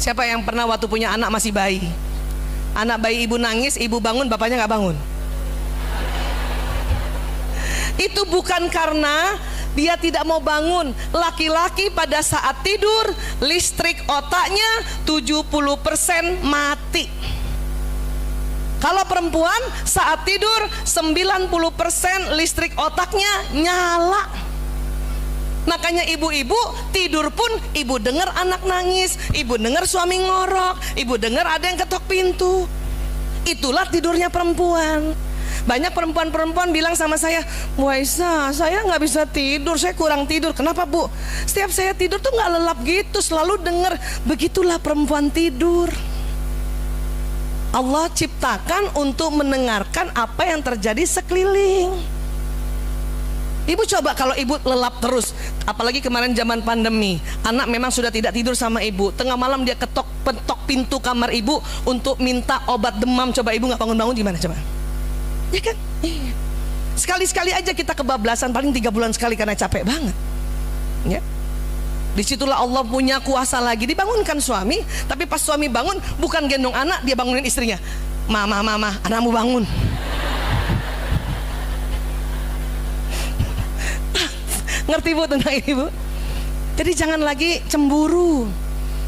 Siapa yang pernah waktu punya anak masih bayi, anak bayi ibu nangis, ibu bangun, bapaknya nggak bangun? Itu bukan karena dia tidak mau bangun. Laki-laki pada saat tidur, listrik otaknya 70% mati. Kalau perempuan saat tidur 90% listrik otaknya nyala. Makanya ibu-ibu tidur pun ibu dengar anak nangis, ibu dengar suami ngorok, ibu dengar ada yang ketok pintu. Itulah tidurnya perempuan. Banyak perempuan-perempuan bilang sama saya, Bu Aisyah, saya nggak bisa tidur, saya kurang tidur. Kenapa Bu? Setiap saya tidur tuh nggak lelap gitu, selalu dengar. Begitulah perempuan tidur. Allah ciptakan untuk mendengarkan apa yang terjadi sekeliling. Ibu coba kalau ibu lelap terus, apalagi kemarin zaman pandemi, anak memang sudah tidak tidur sama ibu, tengah malam dia ketok pintu kamar ibu untuk minta obat demam, coba ibu nggak bangun-bangun gimana coba? Ya kan? Iya. Sekali-sekali aja kita kebablasan, paling 3 bulan sekali karena capek banget. Ya. Disitulah Allah punya kuasa lagi, dibangunkan suami, tapi pas suami bangun bukan gendong anak, dia bangunin istrinya. Mama, anakmu bangun. Ngerti Bu tentang ini Bu? Jadi jangan lagi cemburu.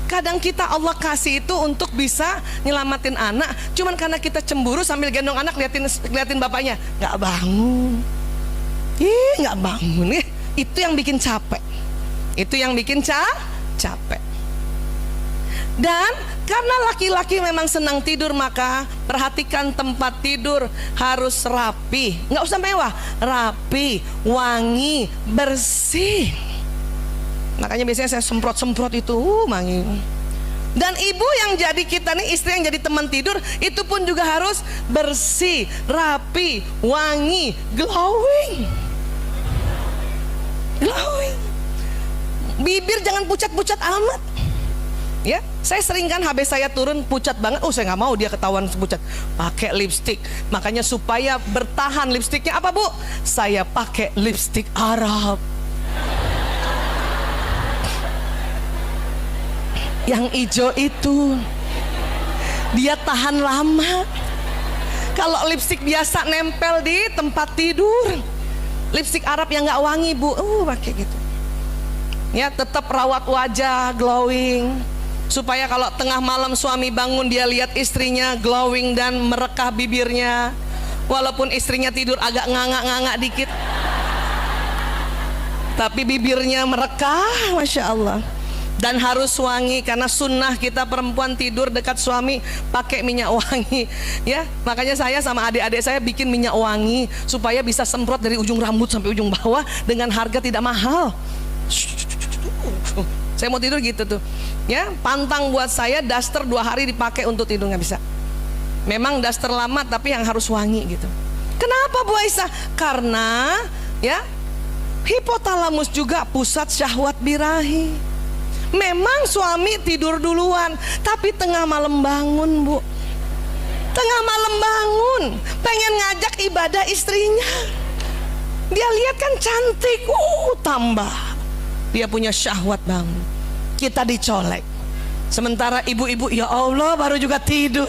Kadang kita Allah kasih itu untuk bisa nyelamatin anak, cuman karena kita cemburu sambil gendong anak liatin bapaknya nggak bangun, nggak bangun. Itu yang bikin capek. Itu yang bikin capek. Dan karena laki-laki memang senang tidur, maka perhatikan tempat tidur harus rapi, nggak usah mewah, rapi, wangi, bersih. Makanya biasanya saya semprot itu wangi. Dan ibu yang jadi kita nih, istri yang jadi teman tidur, itu pun juga harus bersih, rapi, wangi, glowing. Bibir jangan pucat-pucat amat. Ya, saya sering kan HB saya turun pucat banget. Oh, saya nggak mau dia ketahuan pucat. Pakai lipstik. Makanya supaya bertahan lipstiknya apa Bu? Saya pakai lipstik Arab. Yang hijau itu dia tahan lama. Kalau lipstik biasa nempel di tempat tidur, lipstik Arab yang nggak wangi Bu, pakai gitu. Ya, tetap rawat wajah glowing, supaya kalau tengah malam suami bangun dia lihat istrinya glowing dan merekah bibirnya, walaupun istrinya tidur agak nganga-nganga dikit, tapi bibirnya merekah, Masya Allah. Dan harus wangi, karena sunnah kita perempuan tidur dekat suami pakai minyak wangi. Ya, makanya saya sama adik-adik saya bikin minyak wangi supaya bisa semprot dari ujung rambut sampai ujung bawah dengan harga tidak mahal. Saya mau tidur gitu tuh. Ya, pantang buat saya daster 2 hari dipakai untuk tidur, nggak bisa. Memang daster lama tapi yang harus wangi gitu. Kenapa Bu Aisyah? Karena ya, hipotalamus juga pusat syahwat birahi. Memang suami tidur duluan, tapi tengah malam bangun Bu. Tengah malam bangun, pengen ngajak ibadah istrinya. Dia lihat kan cantik, tambah dia punya syahwat bangun. Kita dicolek. Sementara ibu-ibu, ya Allah baru juga tidur.